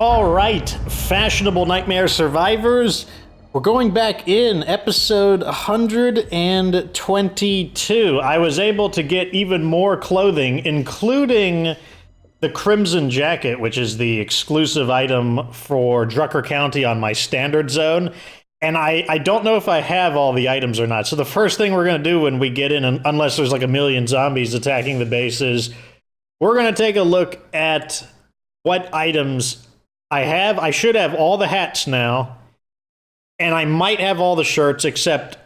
All right, fashionable nightmare survivors. We're going back in episode 122. I was able to get even more clothing, including the Crimson Jacket, which is the exclusive item for Drucker County on my standard zone. And I don't know if I have all the items or not. So the first thing we're going to do when we get in, unless there's like a million zombies attacking the base, is we're going to take a look at what items I have. I should have all the hats now, and I might have all the shirts, except,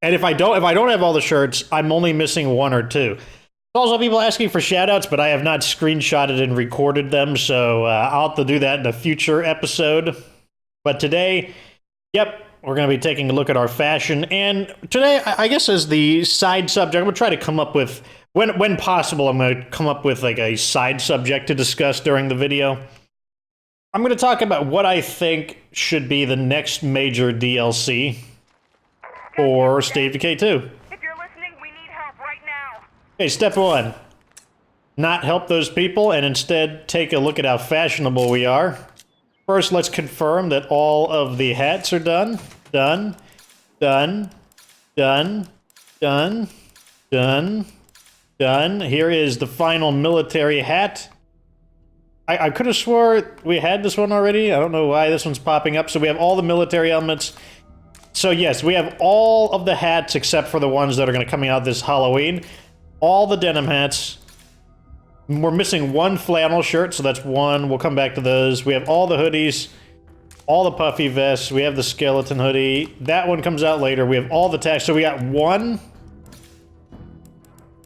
and if I don't have all the shirts, I'm only missing one or two. Also, people asking for shoutouts, but I have not screenshotted and recorded them, so I'll have to do that in a future episode. But today, yep, we're going to be taking a look at our fashion, and today, I guess as the side subject, I'm going to try to come up with, when possible, I'm going to come up with like a side subject to discuss during the video. I'm going to talk about what I think should be the next major DLC for State of Decay 2. If you're listening, we need help right now. Okay, step one. Not help those people and instead take a look at how fashionable we are. First, let's confirm that all of the hats are done. Done. Done. Done. Done. Done. Done. Here is the final military hat. I could have swore we had this one already. I don't know why this one's popping up. So we have all the military elements. So yes, we have all of the hats except for the ones that are going to come out this Halloween. All the denim hats. We're missing one flannel shirt, so that's one. We'll come back to those. We have all the hoodies, all the puffy vests. We have the skeleton hoodie. That one comes out later. We have all the tags. So we got one.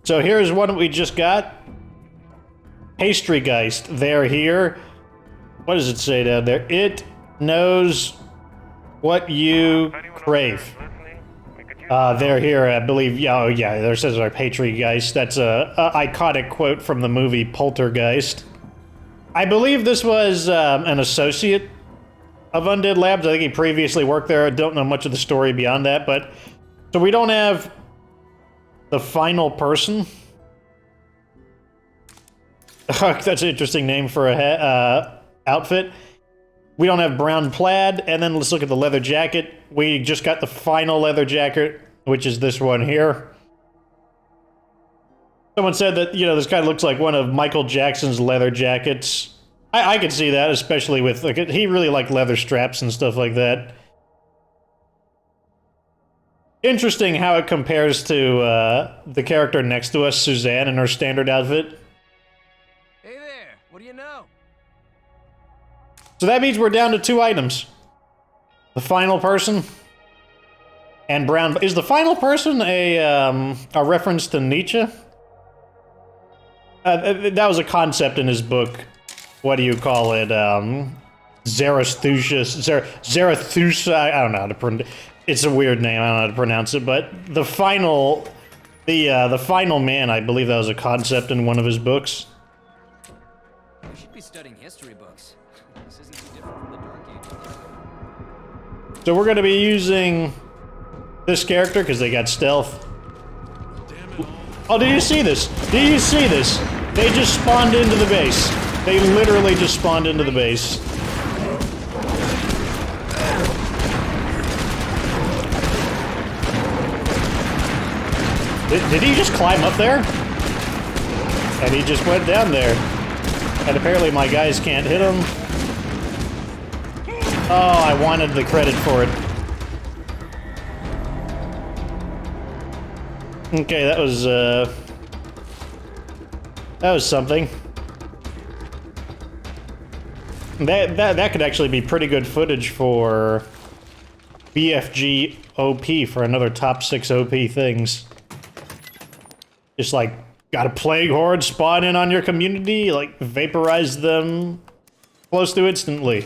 So here's one we just got. Pastrygeist, they're here. What does it say down there? It knows what you crave. They're here, I believe. Oh yeah, there says our Pastrygeist. That's a iconic quote from the movie Poltergeist. I believe this was an associate of Undead Labs. I think he previously worked there. I don't know much of the story beyond that, but so we don't have the final person. That's an interesting name for a outfit. We don't have brown plaid, and then let's look at the leather jacket. We just got the final leather jacket, which is this one here. Someone said that, you know, this guy looks like one of Michael Jackson's leather jackets. I could see that, especially with, like, he really liked leather straps and stuff like that. Interesting how it compares to the character next to us, Suzanne, in her standard outfit. What do you know? So that means we're down to two items. The final person and brown. Is the final person a reference to Nietzsche? That was a concept in his book. What do you call it? Zarathustra. I don't know how to pronounce it. It's a weird name. I don't know how to pronounce it. But the final man. I believe that was a concept in one of his books. We should be studying history books. This isn't too different from the Dark Ages. So we're going to be using this character because they got stealth. Oh, did you see this? Did you see this? They just spawned into the base. They literally just spawned into the base. Did he just climb up there? And he just went down there. And apparently my guys can't hit him. Oh, I wanted the credit for it. Okay, that was something. That could actually be pretty good footage for BFG OP for another top 6 OP things. Just like, got a plague horde spawn in on your community, like vaporize them close to instantly.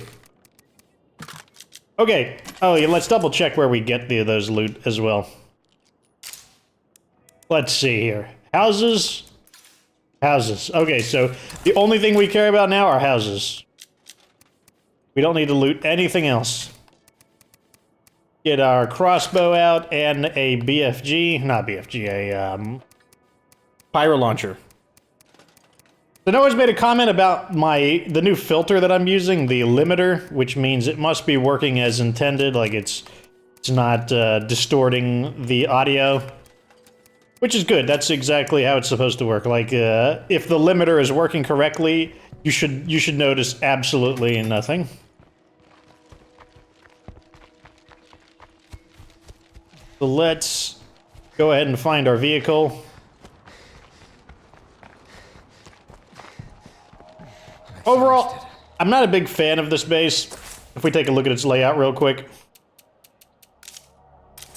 Okay. Oh yeah, let's double check where we get those loot as well. Let's see here. Houses. Houses. Okay, so the only thing we care about now are houses. We don't need to loot anything else. Get our crossbow out and a BFG, not BFG, a pyro launcher. So Noah's made a comment about the new filter that I'm using, the limiter, which means it must be working as intended, like it's not distorting the audio. Which is good. That's exactly how it's supposed to work. Like, if the limiter is working correctly, you should notice absolutely nothing. So let's go ahead and find our vehicle. Overall, I'm not a big fan of this base. If we take a look at its layout real quick.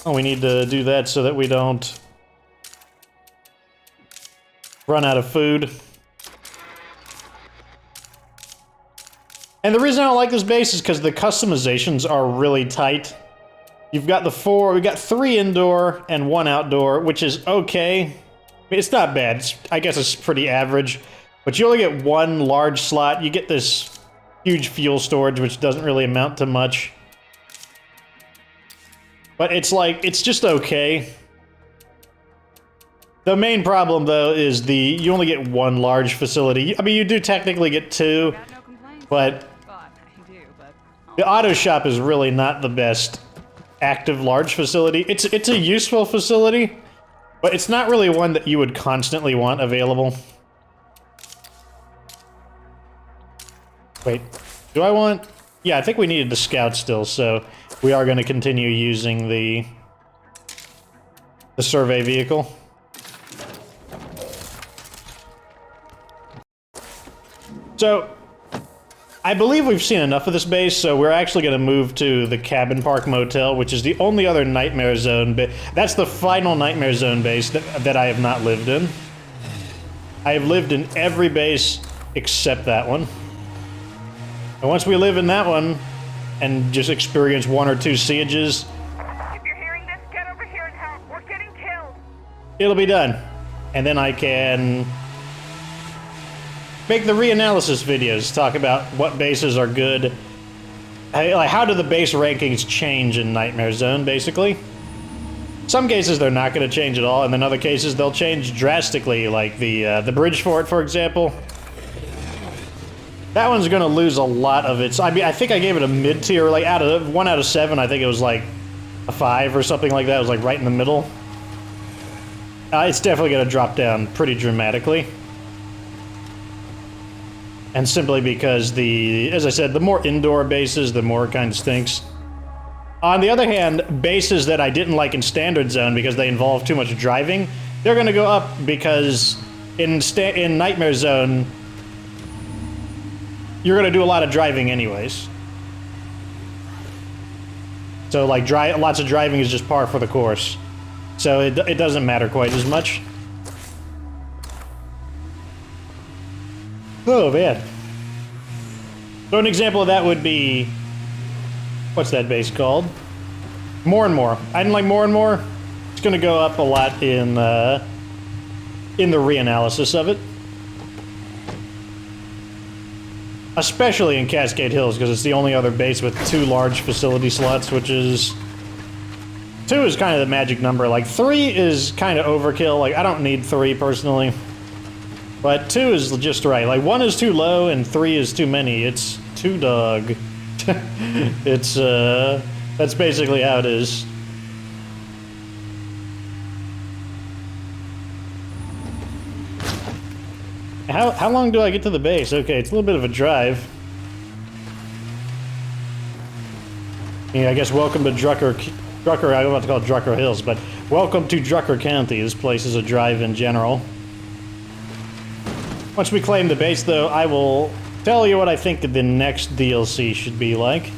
Oh, we need to do that so that we don't run out of food. And the reason I don't like this base is because the customizations are really tight. You've got we got 3 indoor and 1 outdoor, which is okay. I mean, it's not bad. I guess it's pretty average. But you only get 1 large slot. You get this huge fuel storage, which doesn't really amount to much. But it's like, it's just okay. The main problem, though, is you only get 1 large facility. I mean, you do technically get 2, but the auto shop is really not the best active large facility. It's a useful facility, but it's not really one that you would constantly want available. Wait, do I want... Yeah, I think we needed the scout still, so we are going to continue using the survey vehicle. So, I believe we've seen enough of this base, so we're actually going to move to the Cabin Park Motel, which is the only other Nightmare Zone base. That's the final Nightmare Zone base that I have not lived in. I have lived in every base except that one. And once we live in that one, and just experience 1 or 2 sieges... If you're hearing this, get over here and help. We're getting killed. It'll be done. And then I can make the reanalysis videos, talk about what bases are good. Like, how do the base rankings change in Nightmare Zone, basically? Some cases they're not going to change at all, and in other cases they'll change drastically, like the bridge fort, for example. That one's going to lose a lot of its... I mean, I think I gave it a mid-tier, like, 1 out of 7, I think it was like a 5 or something like that. It was like right in the middle. It's definitely going to drop down pretty dramatically. And simply because as I said, the more indoor bases, the more it kind of stinks. On the other hand, bases that I didn't like in Standard Zone because they involve too much driving, they're going to go up because in Nightmare Zone, you're going to do a lot of driving anyways. So, like, lots of driving is just par for the course. So it doesn't matter quite as much. Oh, man. So an example of that would be... What's that base called? More and More. I didn't like More and More. It's going to go up a lot in the reanalysis of it. Especially in Cascade Hills, because it's the only other base with 2 large facility slots, which is... 2 is kind of the magic number. Like, 3 is kind of overkill. Like, I don't need 3, personally. But 2 is just right. Like, 1 is too low, and 3 is too many. It's too dog. It's, that's basically how it is. How long do I get to the base? Okay, it's a little bit of a drive. Yeah, I guess welcome to Drucker, I'm about to call it Drucker Hills, but welcome to Drucker County. This place is a drive in general. Once we claim the base, though, I will tell you what I think the next DLC should be like.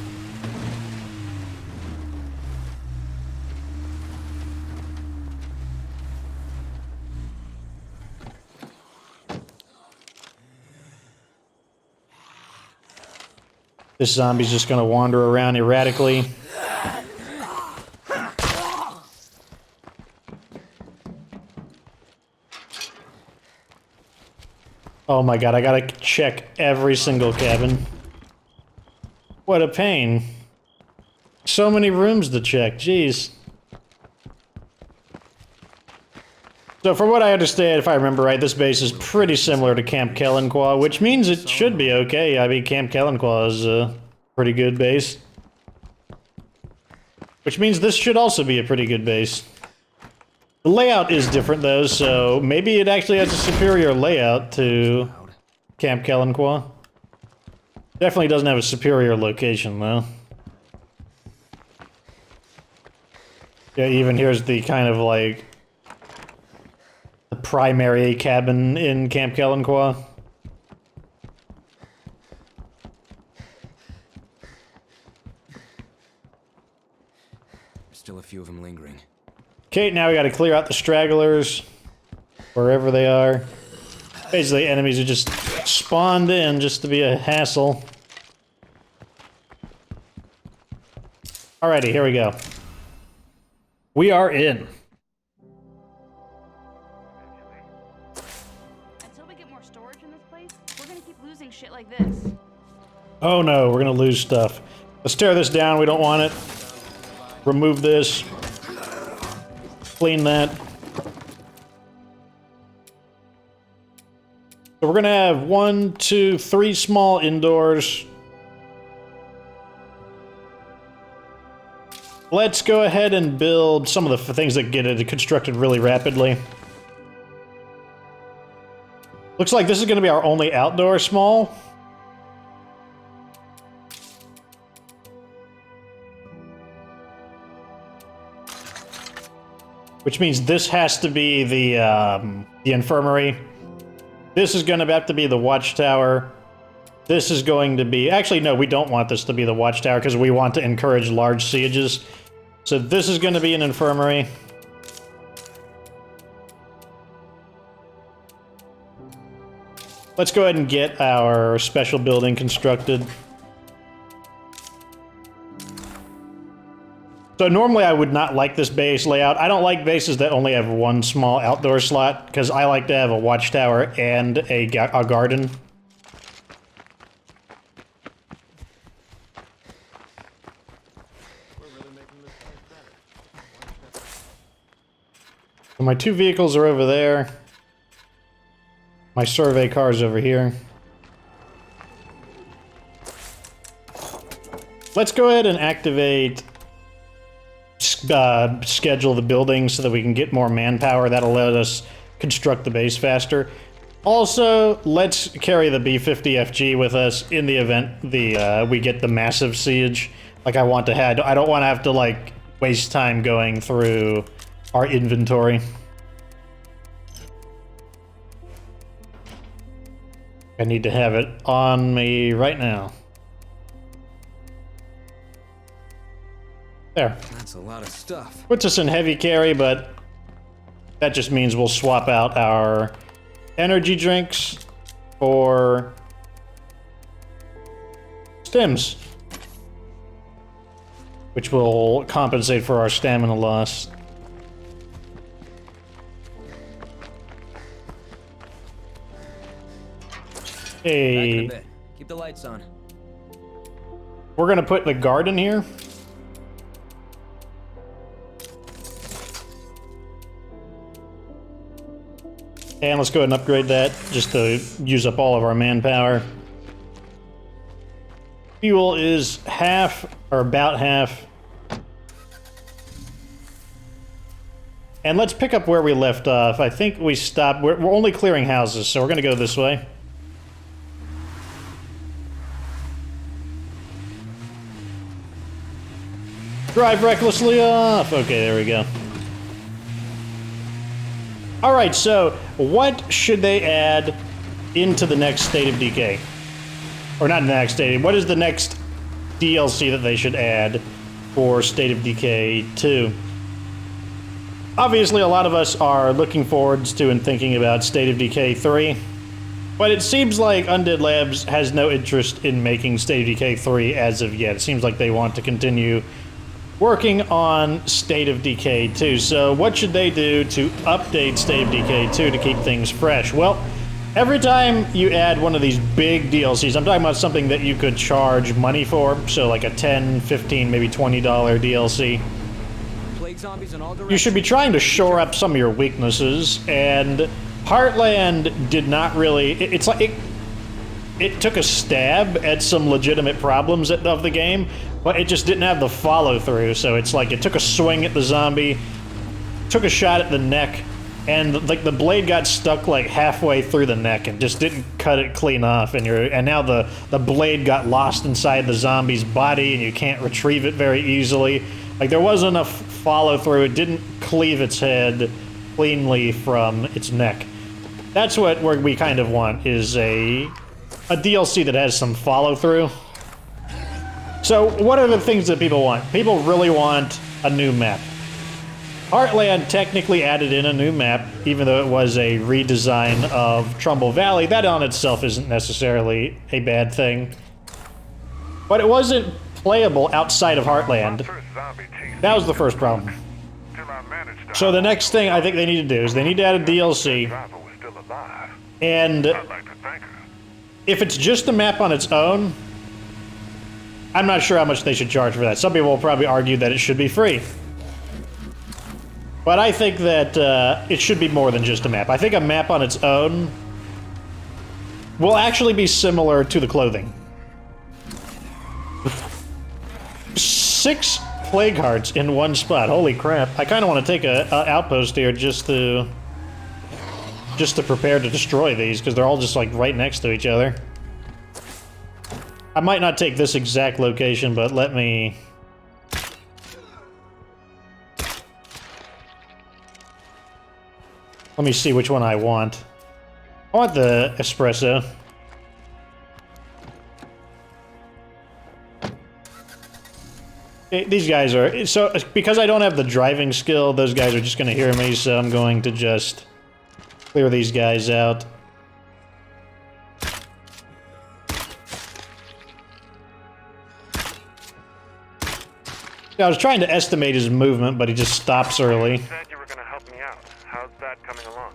This zombie's just gonna wander around erratically. Oh my god, I gotta check every single cabin. What a pain. So many rooms to check, jeez. So from what I understand, if I remember right, this base is pretty similar to Camp Kelenqua, which means it should be okay. I mean, Camp Kelenqua is a pretty good base. Which means this should also be a pretty good base. The layout is different though, so maybe it actually has a superior layout to Camp Kelenqua. Definitely doesn't have a superior location though. Yeah, even here's the kind of like the primary cabin in Camp Kelenqua. There's still a few of them lingering. Okay, now we gotta clear out the stragglers, wherever they are. Basically, enemies are just spawned in just to be a hassle. Alrighty, here we go. We are in. Until we get more storage in this place, we're gonna keep losing shit like this. Oh no, we're gonna lose stuff. Let's tear this down, we don't want it. Remove this. Clean that. So we're gonna have 1, 2, 3 small indoors. Let's go ahead and build some of the things that get it constructed really rapidly. Looks like this is gonna be our only outdoor small. Which means this has to be the infirmary. This is going to have to be the watchtower. This is going to be... Actually, no, we don't want this to be the watchtower because we want to encourage large sieges. So this is going to be an infirmary. Let's go ahead and get our special building constructed. So normally I would not like this base layout. I don't like bases that only have one small outdoor slot, because I like to have a watchtower and a garden. So my 2 vehicles are over there. My survey car's over here. Let's go ahead and activate... schedule the building so that we can get more manpower. That'll let us construct the base faster. Also, let's carry the B-50FG with us in the event we get the massive siege. Like I want to have. I don't want to have to like waste time going through our inventory. I need to have it on me right now. There. That's a lot of stuff. Puts us in heavy carry, but that just means we'll swap out our energy drinks for stims, which will compensate for our stamina loss. Back in a Hey, bit. Keep the lights on. we're gonna put the garden here. And let's go ahead and upgrade that, just to use up all of our manpower. Fuel is half, or about half. And let's pick up where we left off. I think we stopped, we're only clearing houses, so we're gonna go this way. Drive recklessly off! Okay, there we go. Alright, so what should they add into the next State of Decay? Or not in the next State, what is the next DLC that they should add for State of Decay 2? Obviously, a lot of us are looking forwards to and thinking about State of Decay 3, but it seems like Undead Labs has no interest in making State of Decay 3 as of yet. It seems like they want to continue working on State of Decay 2. So what should they do to update State of Decay 2 to keep things fresh? Well, every time you add one of these big DLCs, I'm talking about something that you could charge money for, so like a $10, $15, maybe $20 DLC. Big zombies in all directions. you should be trying to shore up some of your weaknesses, and Heartland did not really... It's like... It took a stab at some legitimate problems of the game, but it just didn't have the follow-through, so it's like it took a swing at the zombie, took a shot at the neck, and like the blade got stuck like halfway through the neck and just didn't cut it clean off, and now the blade got lost inside the zombie's body and you can't retrieve it very easily. Like there wasn't enough follow-through, it didn't cleave its head cleanly from its neck. That's what we kind of want, is a DLC that has some follow-through. So what are the things that people want? People really want a new map. Heartland technically added in a new map, even though it was a redesign of Trumbull Valley. That on itself isn't necessarily a bad thing. But it wasn't playable outside of Heartland. That was the first problem. So the next thing I think they need to do is they need to add a DLC. And if it's just a map on its own, I'm not sure how much they should charge for that. Some people will probably argue that it should be free. But I think that it should be more than just a map. I think a map on its own will actually be similar to the clothing. 6 plague hearts in one spot. Holy crap. I kind of want to take a outpost here just to prepare to destroy these, because they're all just like right next to each other. I might not take this exact location, but let me see which one I want. I want the espresso. These guys are... So, because I don't have the driving skill, those guys are just going to hear me, so I'm going to just clear these guys out. I was trying to estimate his movement, but he just stops early. You said you were going to help me out. How's that coming along?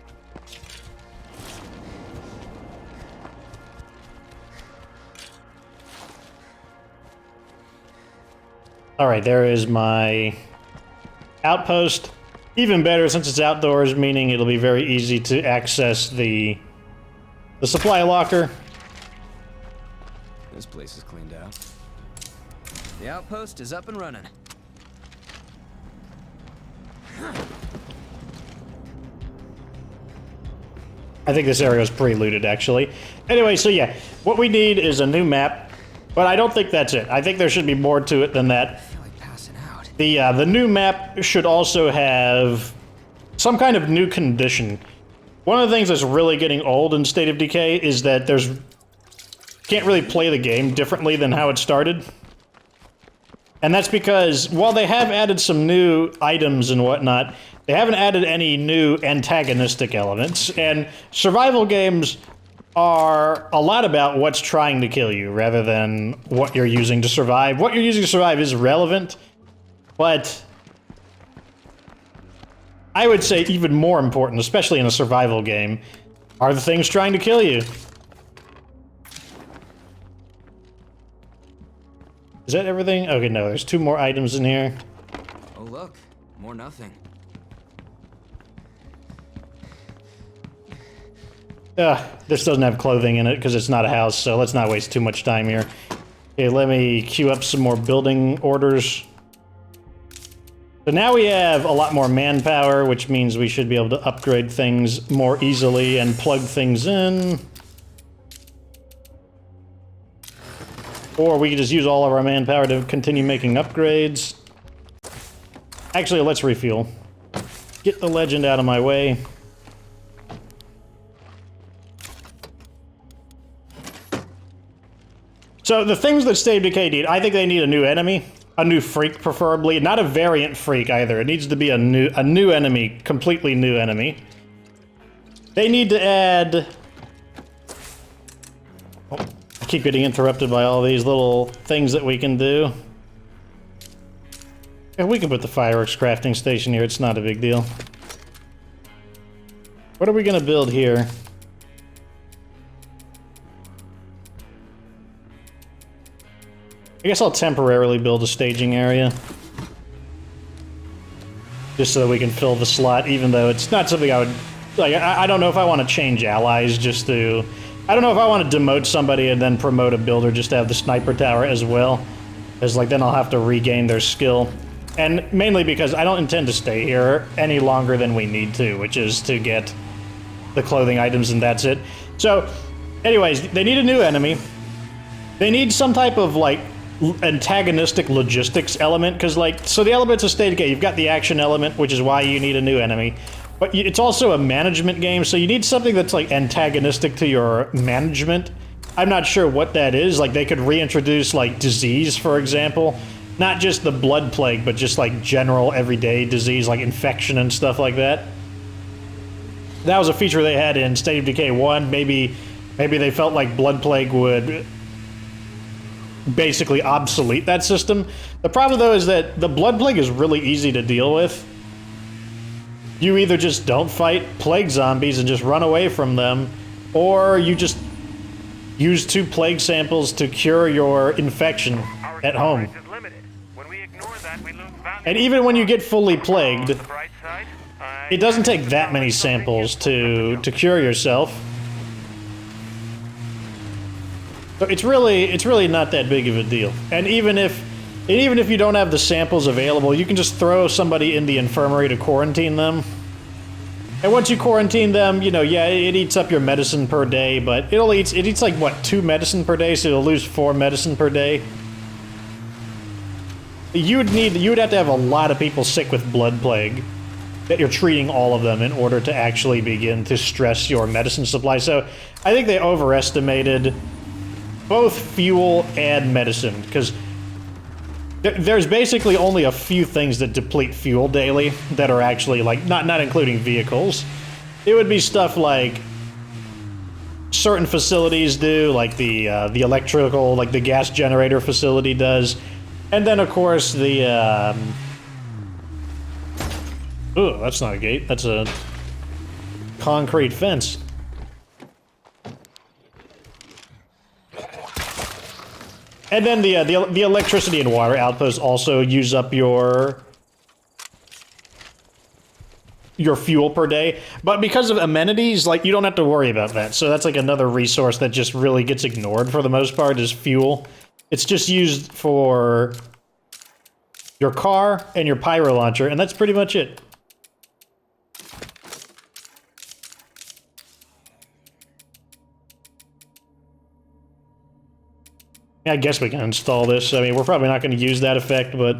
Alright, there is my outpost. Even better since it's outdoors, meaning it'll be very easy to access the supply locker. This place is cleaned out. The outpost is up and running. I think this area was pre-looted, actually. Anyway, so yeah, what we need is a new map, but I don't think that's it. I think there should be more to it than that. I feel like passing out. The new map should also have some kind of new condition. One of the things that's really getting old in State of Decay is that can't really play the game differently than how it started. And that's because, while they have added some new items and whatnot, they haven't added any new antagonistic elements. And survival games are a lot about what's trying to kill you, rather than what you're using to survive. What you're using to survive is relevant, but I would say even more important, especially in a survival game, are the things trying to kill you. Is that everything? Okay, no, there's 2 more items in here. Oh, look. More nothing. This doesn't have clothing in it because it's not a house, so let's not waste too much time here. Okay, let me queue up some more building orders. So now we have a lot more manpower, which means we should be able to upgrade things more easily and plug things in. Or we can just use all of our manpower to continue making upgrades. Actually, let's refuel. Get the legend out of my way. So the things that State of Decay need, I think they need a new enemy. A new freak, preferably. Not a variant freak, either. It needs to be a new enemy. Completely new enemy. They need to add... Oh, I keep getting interrupted by all these little things that we can do. Yeah, we can put the fireworks crafting station here. It's not a big deal. What are we going to build here? I guess I'll temporarily build a staging area. just so that we can fill the slot, even though it's not something I would... Like, I don't know if I want to change allies just to... I don't know if I want to demote somebody and then promote a builder just to have the sniper tower as well. Because, like, then I'll have to regain their skill. And mainly because I don't intend to stay here any longer than we need to, which is to get the clothing items and that's it. So, anyways, they need a new enemy. They need some type of, like, antagonistic logistics element, because, like, so the elements of State Decay, you've got the action element, which is why you need a new enemy. But it's also a management game, so you need something that's, like, antagonistic to your management. I'm not sure what that is. Like, they could reintroduce, like, disease, for example. Not just the blood plague, but just, like, general everyday disease, like infection and stuff like that. That was a feature they had in State of Decay 1. Maybe they felt like blood plague would basically obsolete that system. The problem, though, is that the blood plague is really easy to deal with. You either just don't fight plague zombies and just run away from them, or you just use 2 plague samples to cure your infection at home. And even when you get fully plagued, it doesn't take that many samples to cure yourself. So it's really not that big of a deal. And even if you don't have the samples available, you can just throw somebody in the infirmary to quarantine them. And once you quarantine them, you know, yeah, it eats up your medicine per day, but it eats like, what, 2 medicine per day, so you'll lose 4 medicine per day. You would have to have a lot of people sick with blood plague that you're treating all of them in order to actually begin to stress your medicine supply. So I think they overestimated both fuel and medicine, because there's basically only a few things that deplete fuel daily that are actually, like, not including vehicles. It would be stuff like certain facilities do, like the electrical, like the gas generator facility does. And then, of course, the, ooh, that's not a gate, that's a concrete fence. And then the electricity and water outposts also use up your fuel per day. But because of amenities, like, you don't have to worry about that. So that's like another resource that just really gets ignored for the most part, is fuel. It's just used for your car and your pyro launcher, and that's pretty much it. I guess we can install this. I mean, we're probably not going to use that effect, but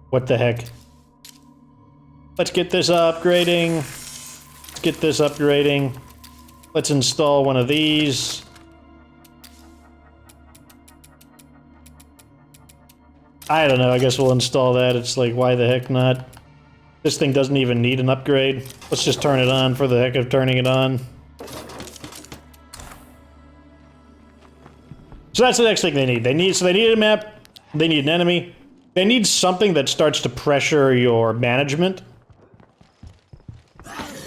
what the heck. Let's get this upgrading. Let's get this upgrading. Let's install one of these. I don't know, I guess we'll install that. It's like, why the heck not? This thing doesn't even need an upgrade. Let's just turn it on for the heck of turning it on. So that's the next thing they need. They need a map, they need an enemy, they need something that starts to pressure your management.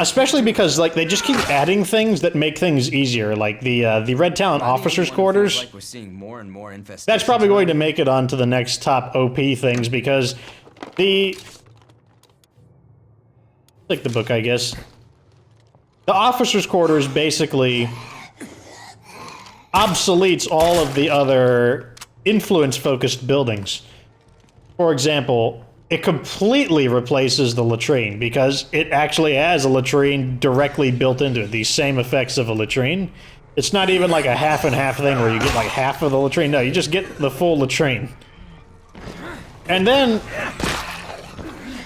Especially because, like, they just keep adding things that make things easier, like the Red Talon officers' quarters. Like we're seeing more and more infestations. That's probably going to make it onto the next top OP things, because like the book, I guess. The officers' quarters basically obsoletes all of the other influence-focused buildings. For example, it completely replaces the latrine, because it actually has a latrine directly built into it, these same effects of a latrine. It's not even like a half and half thing where you get like half of the latrine. No, you just get the full latrine. And then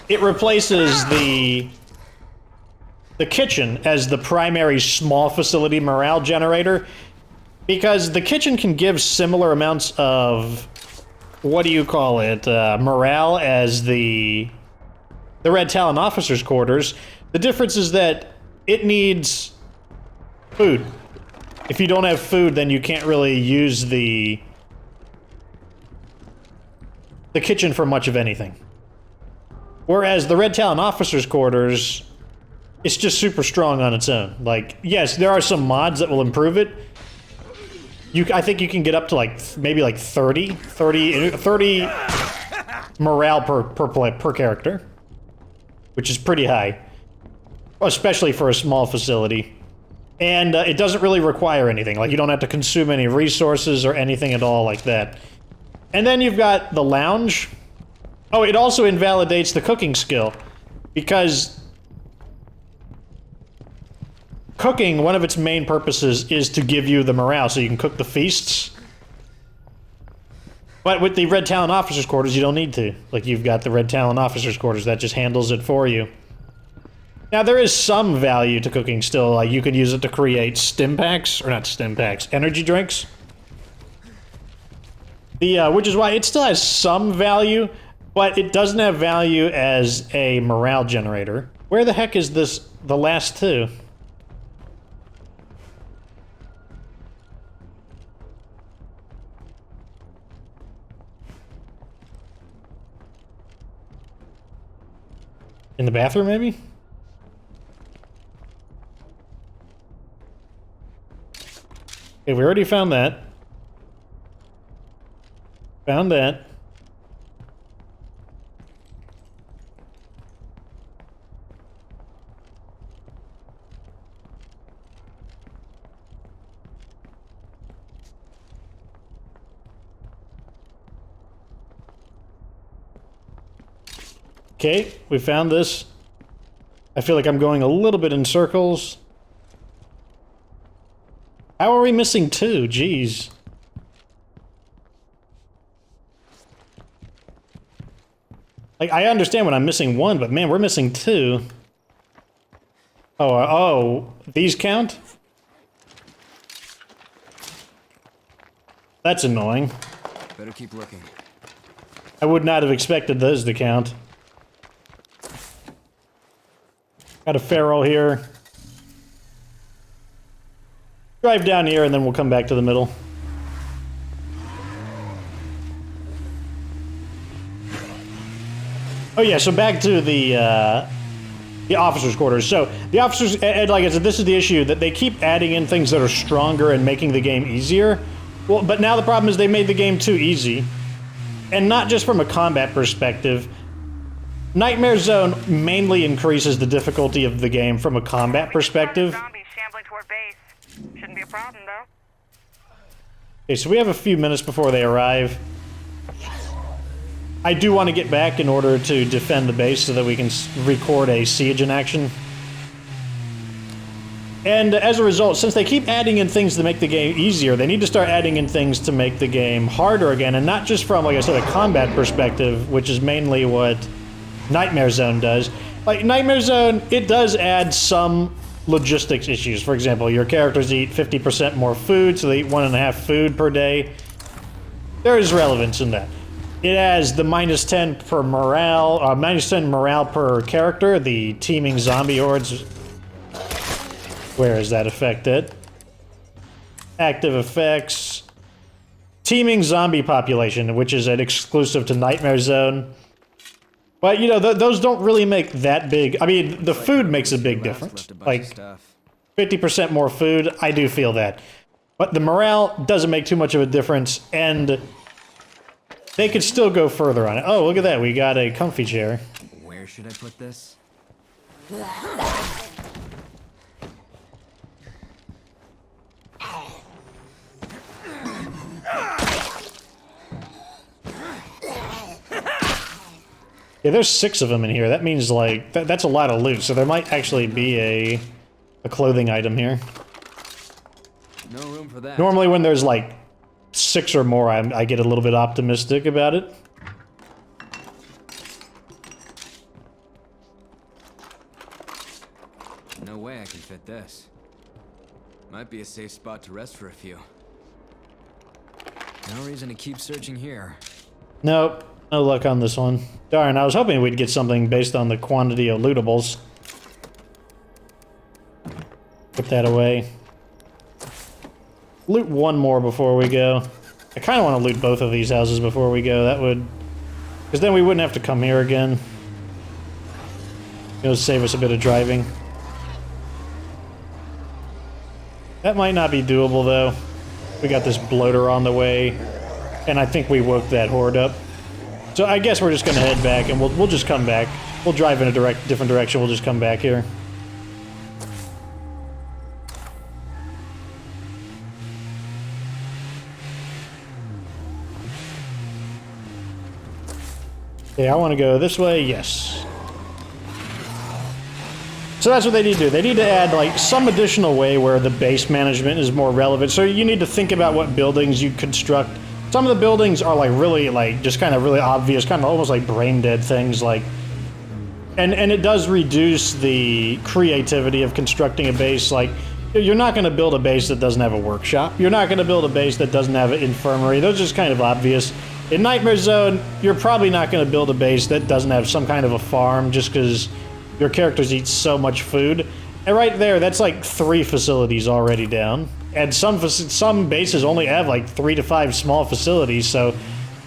it replaces the kitchen as the primary small facility morale generator, because the kitchen can give similar amounts of, what do you call it, morale as the Red Talon officers' quarters. The difference is that it needs food. If you don't have food, then you can't really use the kitchen for much of anything. Whereas the Red Talon officers' quarters, it's just super strong on its own. Like, yes, there are some mods that will improve it. I think you can get up to, like, maybe like 30 morale per character. which is pretty high, especially for a small facility. And it doesn't really require anything. Like, you don't have to consume any resources or anything at all like that. And then you've got the lounge. Oh, it also invalidates the cooking skill, because cooking, one of its main purposes is to give you the morale so you can cook the feasts. But with the Red Talon officers' quarters, you don't need to. Like, you've got the Red Talon officers' quarters, that just handles it for you. Now, there is some value to cooking still. Like, you could use it to create stim packs, or not stim packs, energy drinks. Which is why it still has some value, but it doesn't have value as a morale generator. Where the heck is this, the last two? In the bathroom, maybe? Okay, we already found that. Found that. Okay, we found this. I feel like I'm going a little bit in circles. How are we missing two? Jeez. Like, I understand when I'm missing one, but man, we're missing two. Oh, these count? That's annoying. Better keep looking. I would not have expected those to count. Got a feral here. Drive down here and then we'll come back to the middle. Oh yeah, so back to the officers' quarters. So the officers, and like I said, this is the issue, that they keep adding in things that are stronger and making the game easier. Well, but now the problem is they made the game too easy. And not just from a combat perspective. Nightmare Zone mainly increases the difficulty of the game from a combat perspective. Zombies shambling toward base. Shouldn't be a problem, though. Okay, so we have a few minutes before they arrive. I do want to get back in order to defend the base so that we can record a siege in action. And as a result, since they keep adding in things to make the game easier, they need to start adding in things to make the game harder again, and not just from, like I said, a combat perspective, which is mainly what Nightmare Zone does. Like, Nightmare Zone, it does add some logistics issues. For example, your characters eat 50% more food, so they eat 1.5 food per day. There is relevance in that. It has the -10 per morale, -10 morale per character, the teeming zombie hordes. Where is that effect at? Active effects. Teeming zombie population, which is an exclusive to Nightmare Zone. But, you know, those don't really make that big. I mean, the food makes a big difference. Like, 50% more food, I do feel that. But the morale doesn't make too much of a difference, and they could still go further on it. Oh, look at that, we got a comfy chair. Where should I put this? Yeah, there's 6 of them in here. That means, like, that's a lot of loot, so there might actually be a clothing item here. No room for that. Normally when there's, like, 6 or more, I get a little bit optimistic about it. No way I can fit this. Might be a safe spot to rest for a few. No reason to keep searching here. Nope. No luck on this one. Darn, I was hoping we'd get something based on the quantity of lootables. Put that away. Loot one more before we go. I kind of want to loot both of these houses before we go. That would... because then we wouldn't have to come here again. It'll save us a bit of driving. That might not be doable, though. We got this bloater on the way, and I think we woke that horde up. So I guess we're just gonna head back, and we'll just come back. We'll drive in a different direction. We'll just come back here. Okay, I want to go this way. Yes. So that's what they need to do. They need to add like some additional way where the base management is more relevant. So you need to think about what buildings you construct. Some of the buildings are like really like just kind of really obvious, kind of almost like brain dead things like, and it does reduce the creativity of constructing a base. Like you're not going to build a base that doesn't have a workshop. You're not going to build a base that doesn't have an infirmary. Those are just kind of obvious. In Nightmare Zone, you're probably not going to build a base that doesn't have some kind of a farm just because your characters eat so much food. And right there, that's like 3 facilities already down. And some bases only have like 3 to 5 small facilities, so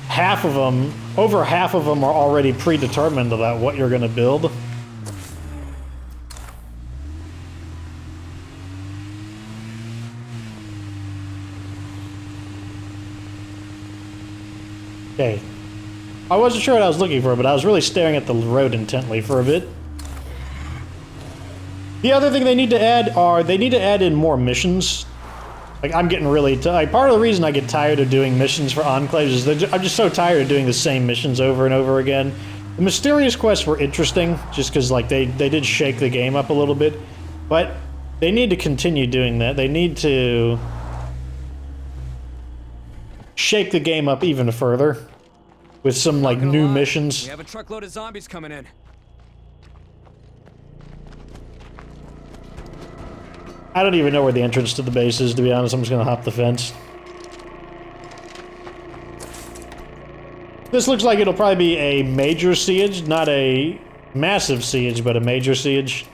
half of them, over half of them are already predetermined about what you're going to build. Okay. I wasn't sure what I was looking for, but I was really staring at the road intently for a bit. The other thing they need to add in more missions. Like, I'm getting really tired. Part of the reason I get tired of doing missions for Enclaves is that I'm just so tired of doing the same missions over and over again. The mysterious quests were interesting, just because, like, they did shake the game up a little bit. But they need to continue doing that. They need to shake the game up even further with some, like, new missions. We have a truckload of zombies coming in. I don't even know where the entrance to the base is, to be honest. I'm just gonna hop the fence. This looks like it'll probably be a major siege, not a massive siege, but a major siege.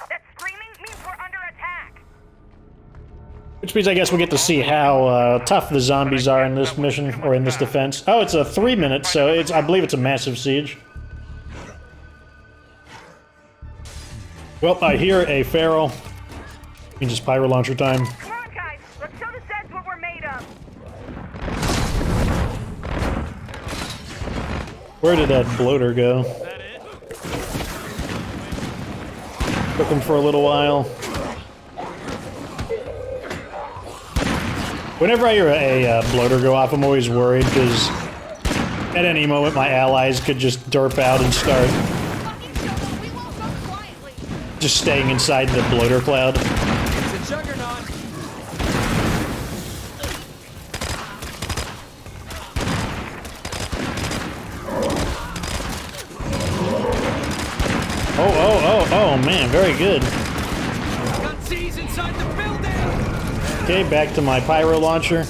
That screaming means we're under attack. Which means I guess we'll get to see how tough the zombies are in this mission, or in this defense. Oh, it's a 3 minutes, so I believe it's a massive siege. Well, I hear a feral. Means it's pyro launcher time. Come on, guys. Let's show the Zeds what we're made of. Where did that bloater go? Took him for a little while. Whenever I hear a bloater go off, I'm always worried, because at any moment my allies could just derp out and start just staying inside the bloater cloud. It's a juggernaut. Oh, man, very good. Got Z's inside the building. Okay, back to my pyro launcher.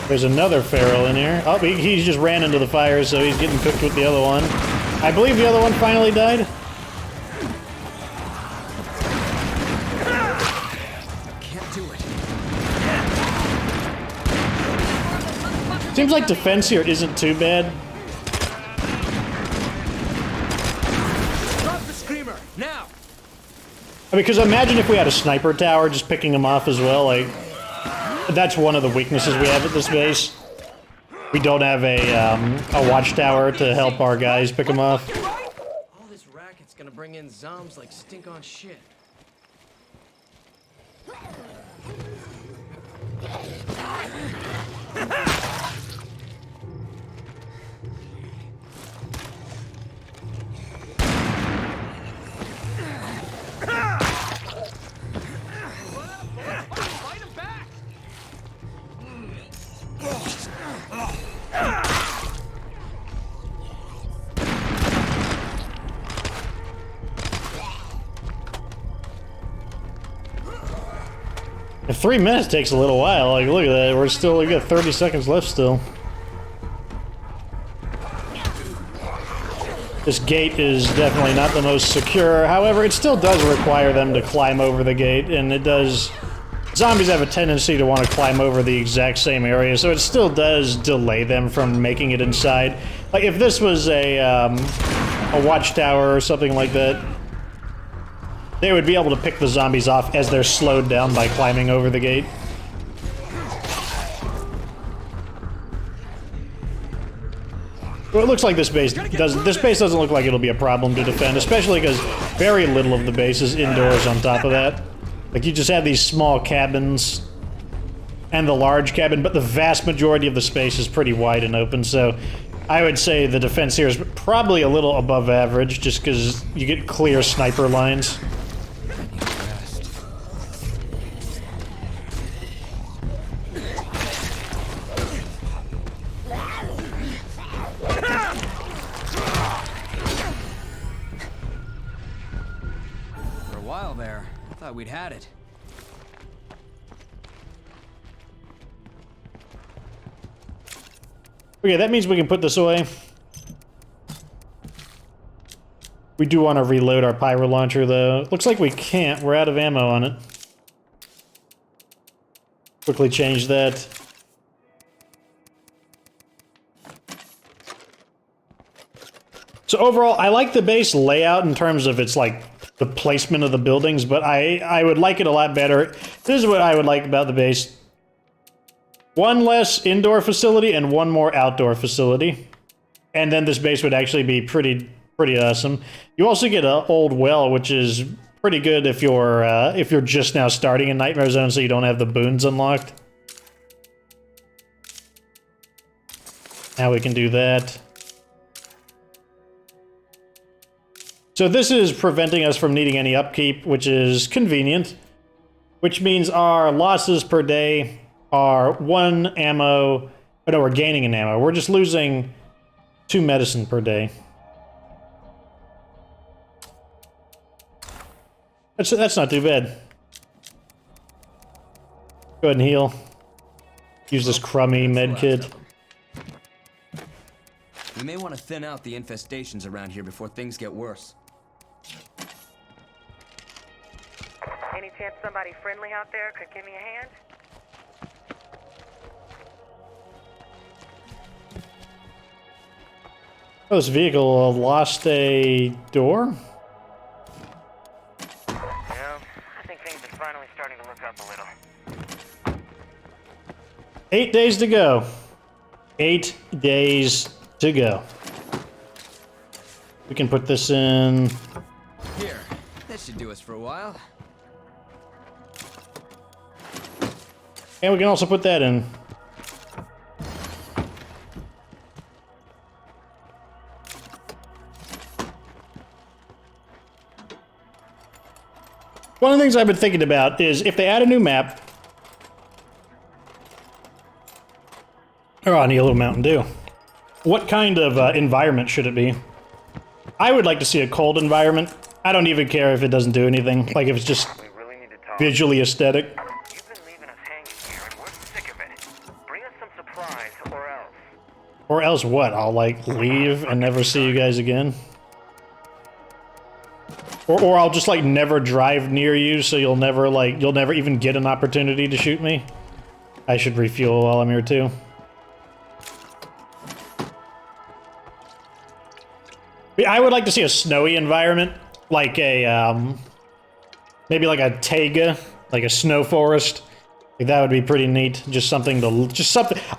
There's another feral in here. Oh, he just ran into the fire, so he's getting cooked with the other one. I believe the other one finally died. Can't do it. Seems like defense here isn't too bad. Drop the screamer now. I mean, because imagine if we had a sniper tower just picking them off as well. Like, that's one of the weaknesses we have at this base. We don't have a watchtower to help our guys pick them off. All this racket's gonna bring in zombs like stink on shit. Fight him back. And 3 minutes takes a little while. Like, look at that. We got 30 seconds left still. This gate is definitely not the most secure. However, it still does require them to climb over the gate, and it does Zombies have a tendency to want to climb over the exact same area, so it still does delay them from making it inside. Like, if this was a watchtower or something like that, they would be able to pick the zombies off as they're slowed down by climbing over the gate. Well, it looks like this base doesn't look like it'll be a problem to defend, especially because very little of the base is indoors on top of that. Like, you just have these small cabins and the large cabin, but the vast majority of the space is pretty wide and open, so I would say the defense here is probably a little above average, just because you get clear sniper lines. We'd had it. Okay, that means we can put this away. We do want to reload our pyro launcher, though. Looks like we can't. We're out of ammo on it. Quickly change that. So overall, I like the base layout in terms of its, like, the placement of the buildings, but I would like it a lot better. This is what I would like about the base. One less indoor facility and one more outdoor facility. And then this base would actually be pretty awesome. You also get an old well, which is pretty good if you're just now starting in Nightmare Zone, so you don't have the boons unlocked. Now we can do that. So this is preventing us from needing any upkeep, which is convenient. Which means our losses per day are 1 ammo... Oh no, we're gaining an ammo. We're just losing 2 medicine per day. That's not too bad. Go ahead and heal. Use this crummy med kit. We may want to thin out the infestations around here before things get worse. Any chance somebody friendly out there could give me a hand? Oh, this vehicle lost a door? Yeah, I think things are finally starting to look up a little. 8 days to go. 8 days to go. We can put this in... Here, that should do us for a while. And we can also put that in. One of the things I've been thinking about is if they add a new map... Oh, I need a little Mountain Dew. What kind of environment should it be? I would like to see a cold environment. I don't even care if it doesn't do anything. Like, if it's just visually aesthetic. You've been leaving us hanging here, and we're sick of it. Bring us some supplies, or else. Or else what? I'll, like, leave and never see you guys again? Or I'll just, like, never drive near you, so you'll never even get an opportunity to shoot me? I should refuel while I'm here, too. I would like to see a snowy environment, like a, maybe like a taiga, like a snow forest. Like, that would be pretty neat. Just something.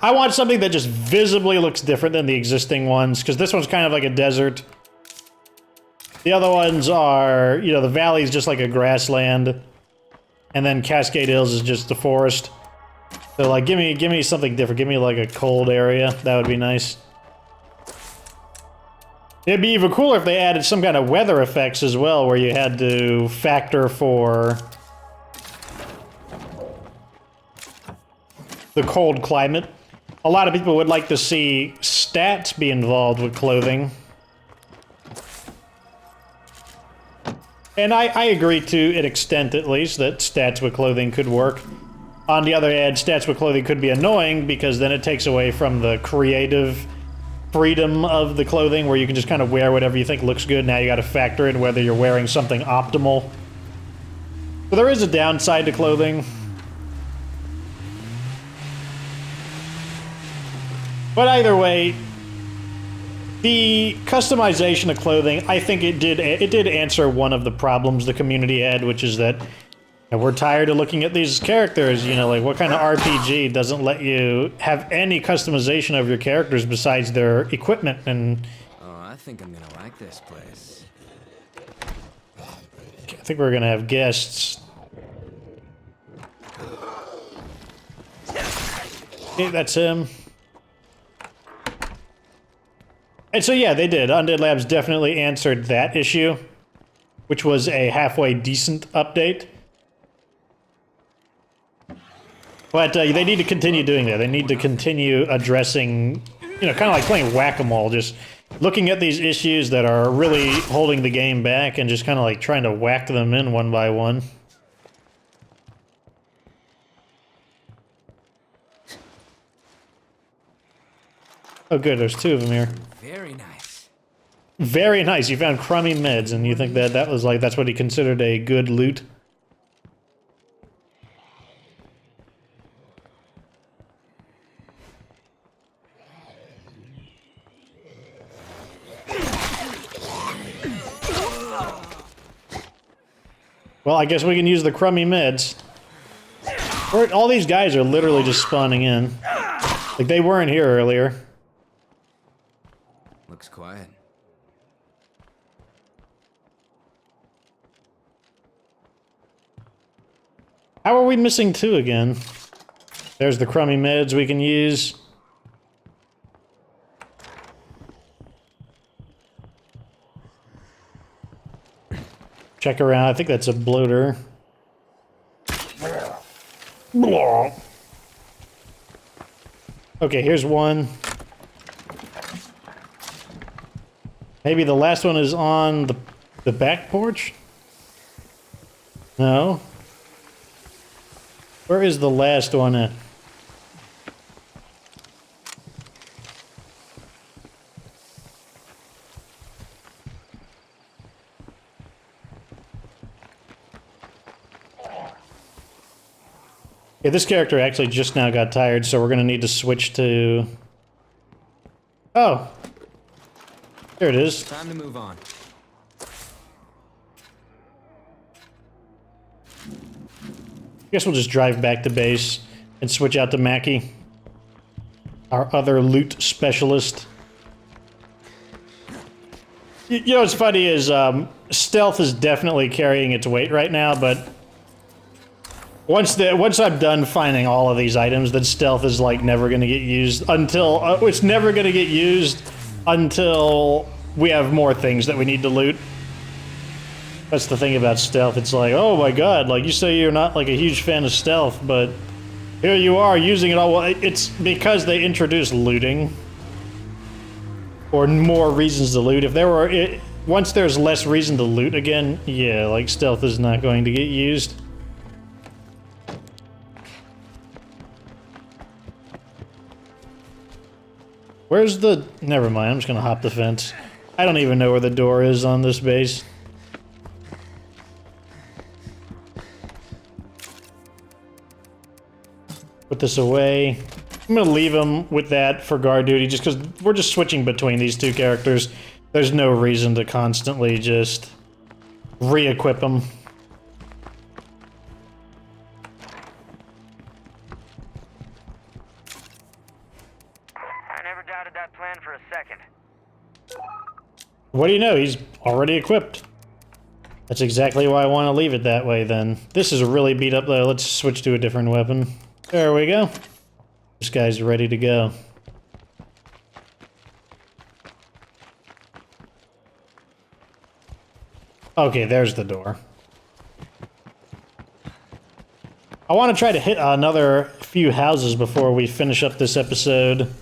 I want something that just visibly looks different than the existing ones, because this one's kind of like a desert. The other ones are, you know, the valley's just like a grassland, and then Cascade Hills is just the forest. So, like, give me something different. Give me, like, a cold area. That would be nice. It'd be even cooler if they added some kind of weather effects as well, where you had to factor for the cold climate. A lot of people would like to see stats be involved with clothing. And I agree to an extent, at least, that stats with clothing could work. On the other hand, stats with clothing could be annoying, because then it takes away from the creative freedom of the clothing, where you can just kind of wear whatever you think looks good. Now you got to factor in whether you're wearing something optimal. So there is a downside to clothing. But either way, the customization of clothing, I think it did answer one of the problems the community had, which is that we're tired of looking at these characters, you know, like what kind of RPG doesn't let you have any customization of your characters besides their equipment and... Oh, I think I'm gonna like this place. I think we're gonna have guests. Okay, that's him. And so yeah, they did. Undead Labs definitely answered that issue, which was a halfway decent update. But they need to continue doing that. They need to continue addressing, you know, kind of like playing whack-a-mole, just looking at these issues that are really holding the game back and just kind of like trying to whack them in one by one. Oh good, there's two of them here. Very nice. Very nice. You found crummy meds, and you think that that was like, that's what he considered a good loot? Well, I guess we can use the crummy meds. All these guys are literally just spawning in. Like, they weren't here earlier. Looks quiet. How are we missing two again? There's the crummy meds we can use. Check around. I think that's a bloater. Okay, here's one. Maybe the last one is on the back porch? No. Where is the last one at? Yeah, this character actually just now got tired, so we're gonna need to switch to... Oh! There it is. Time to move on. Guess we'll just drive back to base and switch out to Mackie, our other loot specialist. You know what's funny is stealth is definitely carrying its weight right now, but once I'm done finding all of these items, then stealth is like never going to get used until it's never going to get used until we have more things that we need to loot. That's the thing about stealth. It's like, oh my god, like you say you're not like a huge fan of stealth, but here you are using it all. Well, it's because they introduced looting or more reasons to loot. If there were, once there's less reason to loot again, yeah, like stealth is not going to get used. Where's the... Never mind, I'm just gonna hop the fence. I don't even know where the door is on this base. Put this away. I'm gonna leave him with that for guard duty, just because we're just switching between these two characters. There's no reason to constantly just re-equip them. I never doubted that plan for a second. What do you know? He's already equipped. That's exactly why I want to leave it that way, then. This is really beat up, though. Let's switch to a different weapon. There we go. This guy's ready to go. Okay, there's the door. I want to try to hit another few houses before we finish up this episode.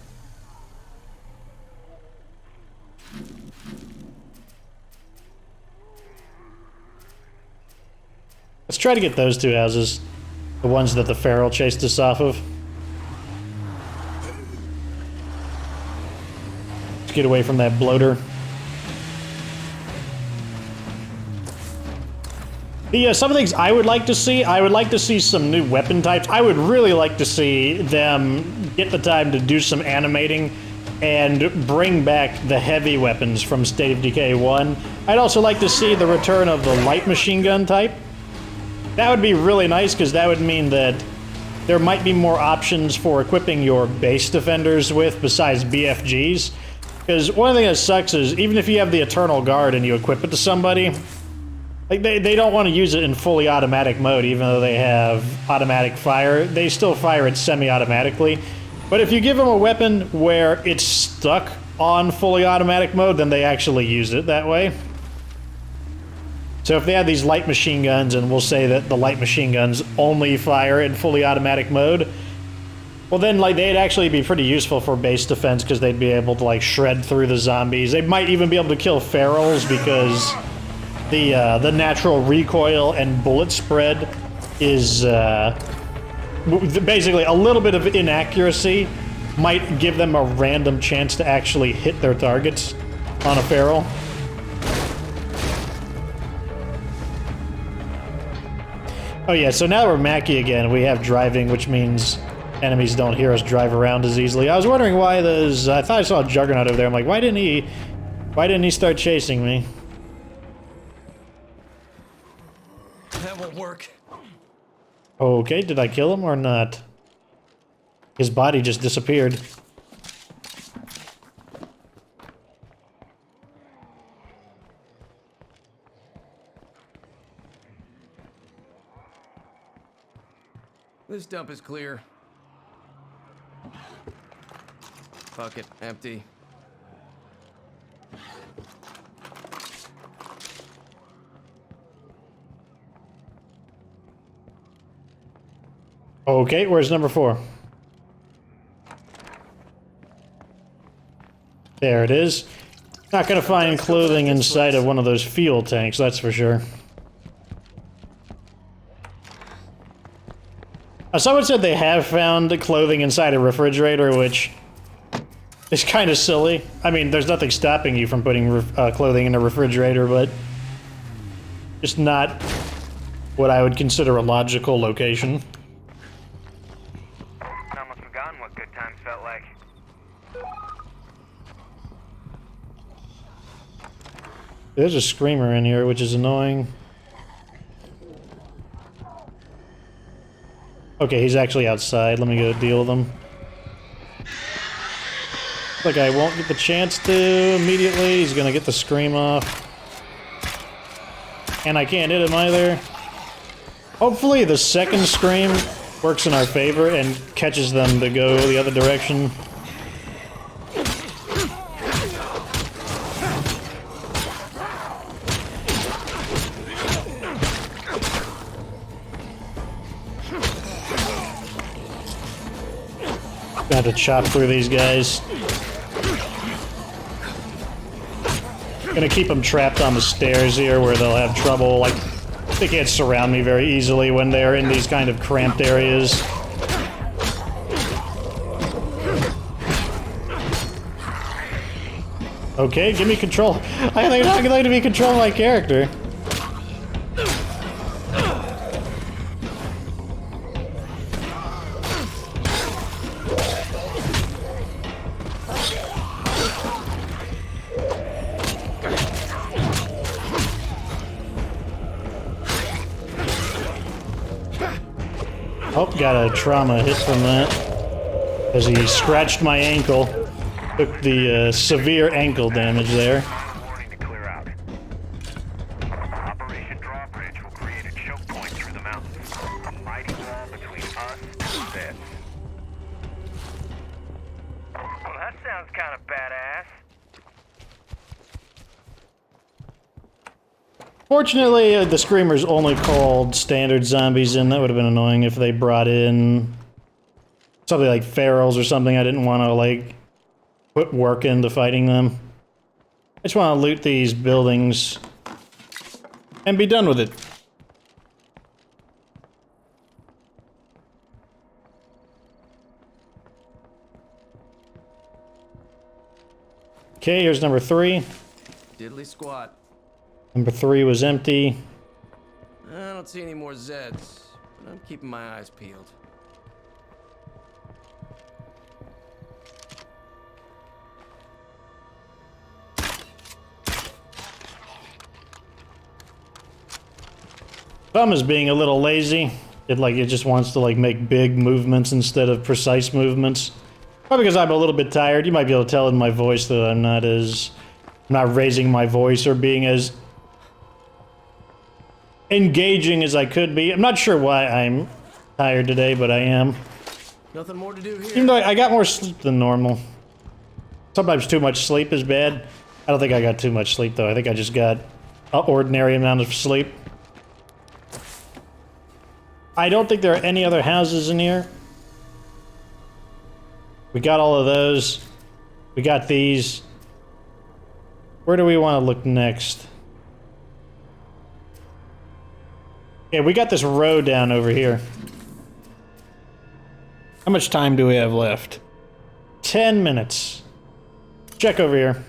Let's try to get those two houses. The ones that the feral chased us off of. Let's get away from that bloater. Some of the things I would like to see some new weapon types. I would really like to see them get the time to do some animating and bring back the heavy weapons from State of Decay 1. I'd also like to see the return of the light machine gun type. That would be really nice, because that would mean that there might be more options for equipping your base defenders with besides BFGs. Because one thing that sucks is, even if you have the Eternal Guard and you equip it to somebody, like they don't want to use it in fully automatic mode, even though they have automatic fire. They still fire it semi-automatically. But if you give them a weapon where it's stuck on fully automatic mode, then they actually use it that way. So if they have these light machine guns, and we'll say that the light machine guns only fire in fully automatic mode, well then, like, they'd actually be pretty useful for base defense, because they'd be able to, like, shred through the zombies. They might even be able to kill ferals, because the natural recoil and bullet spread is basically a little bit of inaccuracy might give them a random chance to actually hit their targets on a feral. Oh yeah, so now we're Mackie again. We have driving, which means enemies don't hear us drive around as easily. I was wondering why those... I thought I saw a Juggernaut over there. I'm like, why didn't he start chasing me? That won't work. Okay, did I kill him or not? His body just disappeared. This dump is clear. Fuck it, empty. Okay, where's number 4? There it is. Not gonna find clothing inside of one of those fuel tanks, that's for sure. Someone said they have found clothing inside a refrigerator, which is kind of silly. I mean, there's nothing stopping you from putting clothing in a refrigerator, but just not what I would consider a logical location. Almost forgotten what good times felt like. There's a screamer in here, which is annoying. Okay, he's actually outside. Let me go deal with him. Like I won't get the chance to immediately. He's gonna get the scream off. And I can't hit him either. Hopefully the second scream works in our favor and catches them to go the other direction. Got to chop through these guys. Gonna keep them trapped on the stairs here where they'll have trouble. Like, they can't surround me very easily when they're in these kind of cramped areas. Okay, give me control. I think I'm going to be controlling my character. Oh, got a trauma hit from that. As he scratched my ankle. Took the severe ankle damage there. Warning to clear out. Operation Drawbridge will create a choke point through the mountains. A mighty wall between us and this. Well, that sounds kind of badass. Fortunately, the Screamers only called standard zombies in. That would have been annoying if they brought in something like ferals or something. I didn't want to, like, put work into fighting them. I just want to loot these buildings and be done with it. Okay, here's number 3. Diddly squat. Number 3 was empty. I don't see any more Zeds, but I'm keeping my eyes peeled. Thumb is being a little lazy. It just wants to make big movements instead of precise movements. Probably because I'm a little bit tired. You might be able to tell in my voice that I'm not raising my voice or being as engaging as I could be. I'm not sure why I'm tired today, but I am. Nothing more to do here. Even though I got more sleep than normal. Sometimes too much sleep is bad. I don't think I got too much sleep though. I think I just got an ordinary amount of sleep. I don't think there are any other houses in here. We got all of those. We got these. Where do we want to look next? Yeah, we got this road down over here. How much time do we have left? 10 minutes. Check over here.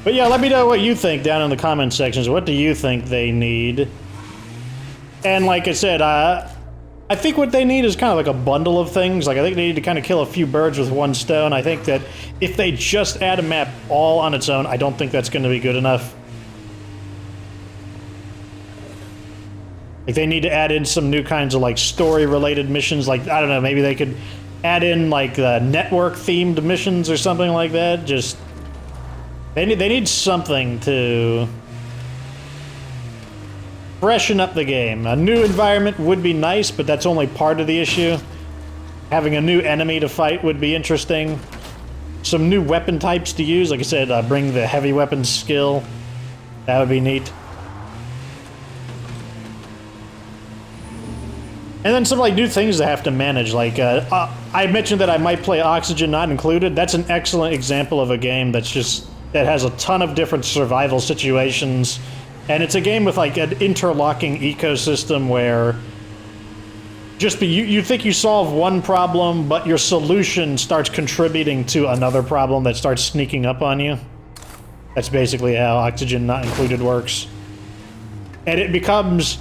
But yeah, let me know what you think down in the comment sections. What do you think they need? And like I said, I think what they need is kind of like a bundle of things. Like, I think they need to kind of kill a few birds with one stone. I think that if they just add a map all on its own, I don't think that's going to be good enough. Like, they need to add in some new kinds of, story-related missions. Like, I don't know, maybe they could add in, network-themed missions or something like that. Just... They need something to freshen up the game. A new environment would be nice, but that's only part of the issue. Having a new enemy to fight would be interesting. Some new weapon types to use. Like I said, bring the heavy weapons skill. That would be neat. And then some new things to have to manage. I mentioned that I might play Oxygen Not Included. That's an excellent example of a game that has a ton of different survival situations, and it's a game with an interlocking ecosystem where you think you solve one problem, but your solution starts contributing to another problem that starts sneaking up on you. That's basically how Oxygen Not Included works. And it becomes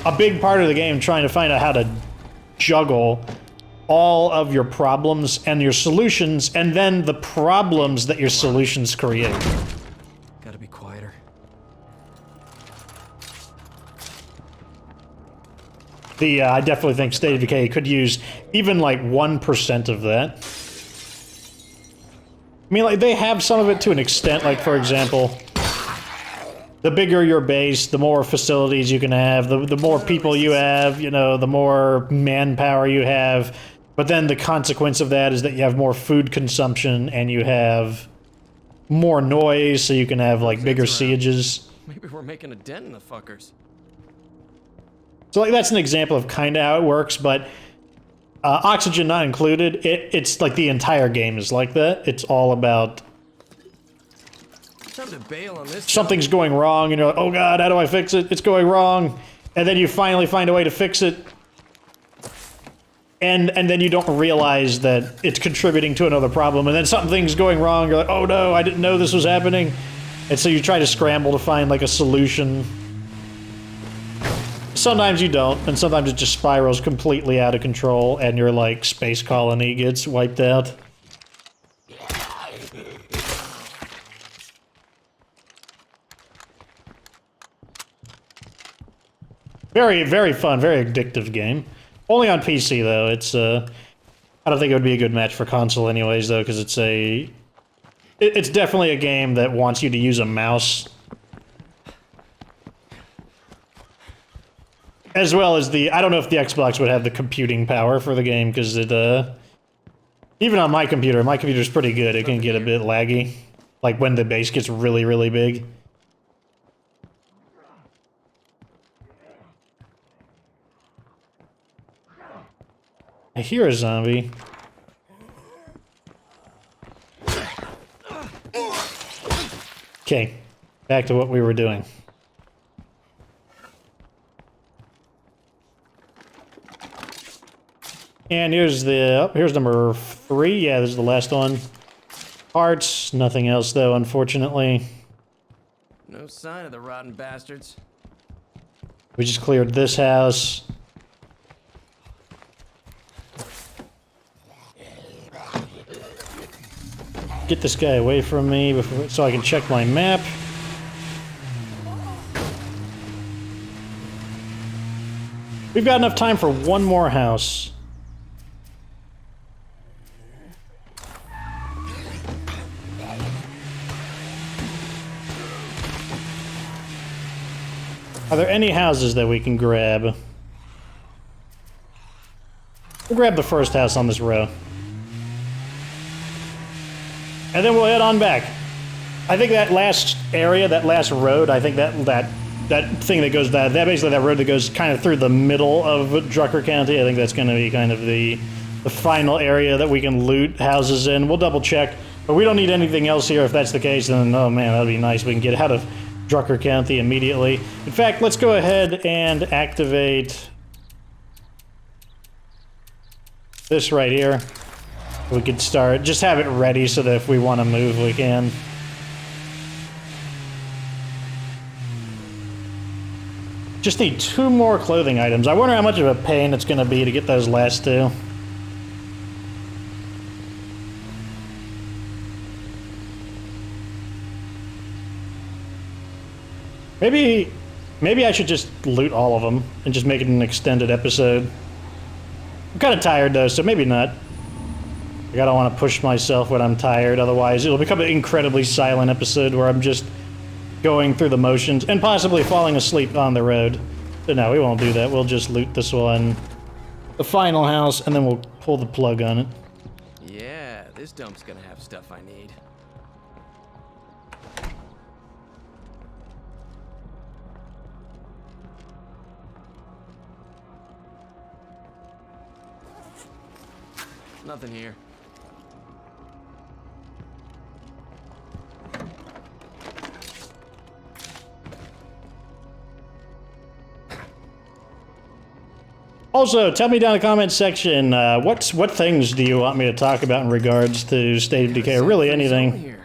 a big part of the game trying to find out how to juggle all of your problems and your solutions, and then the problems that your solutions create. Gotta be quieter. I definitely think State of Decay could use even 1% of that. I mean, they have some of it to an extent. For example, the bigger your base, the more facilities you can have, the more people you have, the more manpower you have. But then the consequence of that is that you have more food consumption and you have more noise, so you can have bigger sieges. Maybe we're making a dent in the fuckers. So that's an example of kind of how it works, but Oxygen Not Included, it's the entire game is like that. It's all about Time to bail on this. something's going wrong and you're like, oh god, how do I fix it? It's going wrong. And then you finally find a way to fix it. And then you don't realize that it's contributing to another problem, and then something's going wrong, you're like, oh no, I didn't know this was happening. And so you try to scramble to find a solution. Sometimes you don't, and sometimes it just spirals completely out of control, and your space colony gets wiped out. Very, very fun, very addictive game. Only on PC, though. It's, I don't think it would be a good match for console anyways, though, because it's definitely a game that wants you to use a mouse. As well as I don't know if the Xbox would have the computing power for the game, because even on my computer's pretty good. It can get a bit laggy. When the base gets really, really big. I hear a zombie. Okay, back to what we were doing. And here's here's number 3. Yeah, this is the last one. Parts, nothing else though, unfortunately. No sign of the rotten bastards. We just cleared this house. Get this guy away from me before, so I can check my map. We've got enough time for one more house. Are there any houses that we can grab? We'll grab the first house on this row. And then we'll head on back. I think that last area, that last road, I think that thing that goes, that basically that road that goes kind of through the middle of Drucker County, I think that's going to be kind of the final area that we can loot houses in. We'll double check, but we don't need anything else here. If that's the case, then oh man, that'd be nice. We can get out of Drucker County immediately. In fact, let's go ahead and activate this right here. We could start, just have it ready so that if we want to move, we can. Just need 2 more clothing items. I wonder how much of a pain it's going to be to get those last 2. Maybe I should just loot all of them and just make it an extended episode. I'm kind of tired though, so maybe not. Like, I don't want to push myself when I'm tired, otherwise it'll become an incredibly silent episode where I'm just going through the motions and possibly falling asleep on the road. But no, we won't do that. We'll just loot this one, the final house, and then we'll pull the plug on it. Yeah, this dump's gonna have stuff I need. Nothing here. Also, tell me down in the comment section, what things do you want me to talk about in regards to State of Decay, or really anything.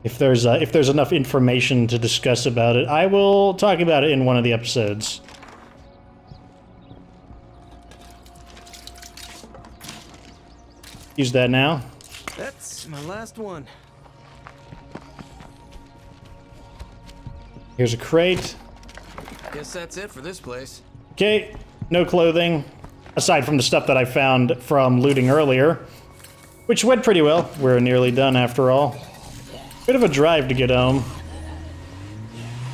If there's enough information to discuss about it, I will talk about it in one of the episodes. Use that now. That's my last one. Here's a crate. Guess that's it for this place. Okay, no clothing, aside from the stuff that I found from looting earlier, which went pretty well. We're nearly done after all. Bit of a drive to get home.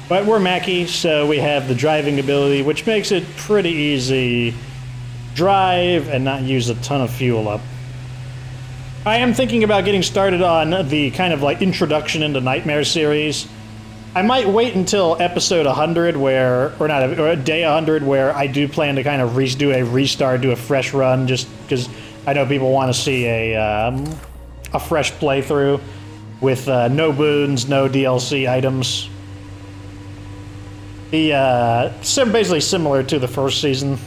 But we're Mackie, so we have the driving ability, which makes it pretty easy. Drive and not use a ton of fuel up. I am thinking about getting started on the kind of like introduction into Nightmare series. I might wait until episode 100 or day 100 where I do plan to kind of do a restart, do a fresh run, just because I know people want to see a fresh playthrough with no boons, no DLC items. Basically similar to the first season.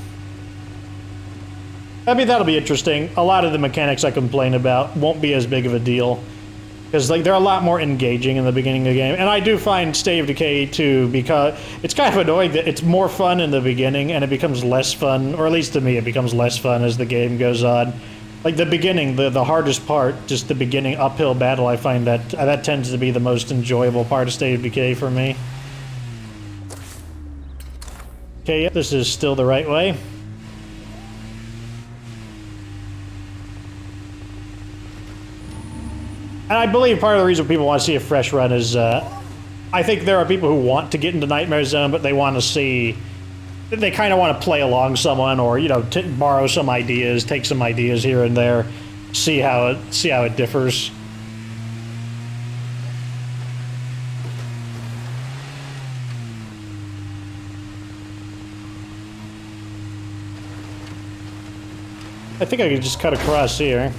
I mean, that'll be interesting. A lot of the mechanics I complain about won't be as big of a deal, because like they're a lot more engaging in the beginning of the game. And I do find State of Decay too, because it's kind of annoying that it's more fun in the beginning and it becomes less fun, or at least to me it becomes less fun as the game goes on. Like the beginning, the hardest part, just the beginning uphill battle, I find that tends to be the most enjoyable part of State of Decay for me. Okay, yep, this is still the right way. And I believe part of the reason people want to see a fresh run is, I think there are people who want to get into Nightmare Zone, but they want to see, they kind of want to play along someone, or, you know, borrow some ideas, take some ideas here and there, see how it differs. I think I could just cut across here.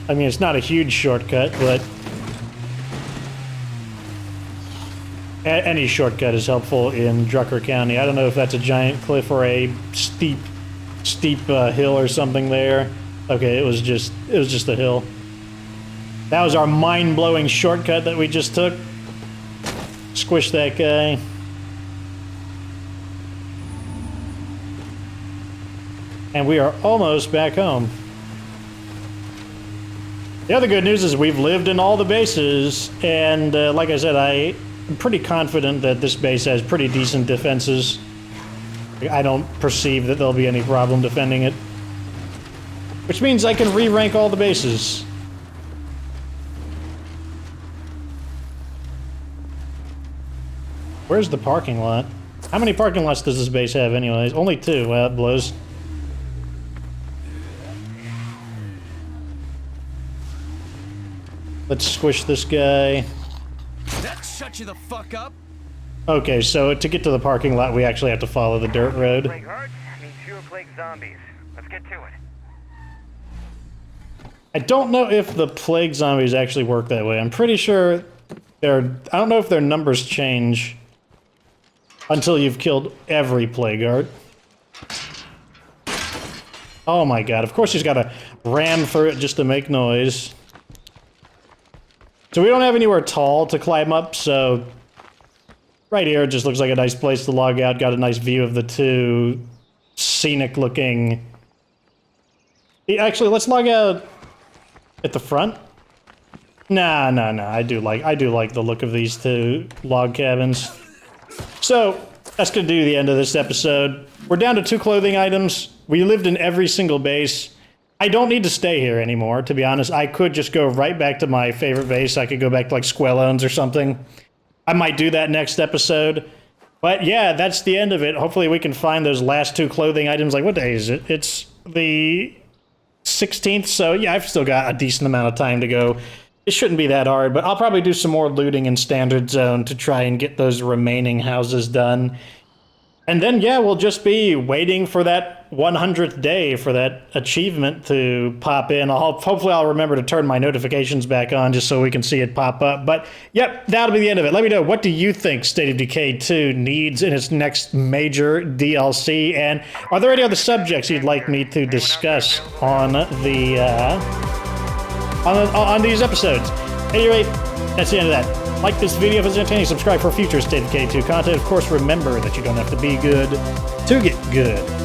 I mean, it's not a huge shortcut, but any shortcut is helpful in Drucker County. I don't know if that's a giant cliff or a steep hill or something there. Okay, it was just a hill. That was our mind-blowing shortcut that we just took. Squish that guy. And we are almost back home. The other good news is we've lived in all the bases, and like I said, I'm pretty confident that this base has pretty decent defenses. I don't perceive that there'll be any problem defending it. Which means I can re-rank all the bases. Where's the parking lot? How many parking lots does this base have anyways? Only 2. Well, that blows. Let's squish this guy. That shut you the fuck up. Okay, so to get to the parking lot, we actually have to follow the dirt road. Plague hearts means fewer plague zombies. Let's get to it. I don't know if the plague zombies actually work that way. I'm pretty sure I don't know if their numbers change until you've killed every plague heart. Oh my god, of course he's gotta ram through it just to make noise. So we don't have anywhere tall to climb up, so right here it just looks like a nice place to log out. Got a nice view of the 2 scenic looking... Actually, let's log out at the front. Nah. I do like the look of these 2 log cabins. So that's gonna do the end of this episode. We're down to 2 clothing items. We lived in every single base. I don't need to stay here anymore, to be honest. I could just go right back to my favorite base. I could go back to, like, Squellones or something. I might do that next episode. But, yeah, that's the end of it. Hopefully we can find those last 2 clothing items. Like, what day is it? It's the 16th, so, yeah, I've still got a decent amount of time to go. It shouldn't be that hard, but I'll probably do some more looting in Standard Zone to try and get those remaining houses done. And then, yeah, we'll just be waiting for that 100th day for that achievement to pop in. Hopefully I'll remember to turn my notifications back on just so we can see it pop up. But, yep, that'll be the end of it. Let me know, what do you think State of Decay 2 needs in its next major DLC? And are there any other subjects you'd like me to discuss on the on these episodes? Anyway, that's the end of that. Like this video if it's entertaining, subscribe for future State of Decay 2 content. Of course, remember that you don't have to be good to get good.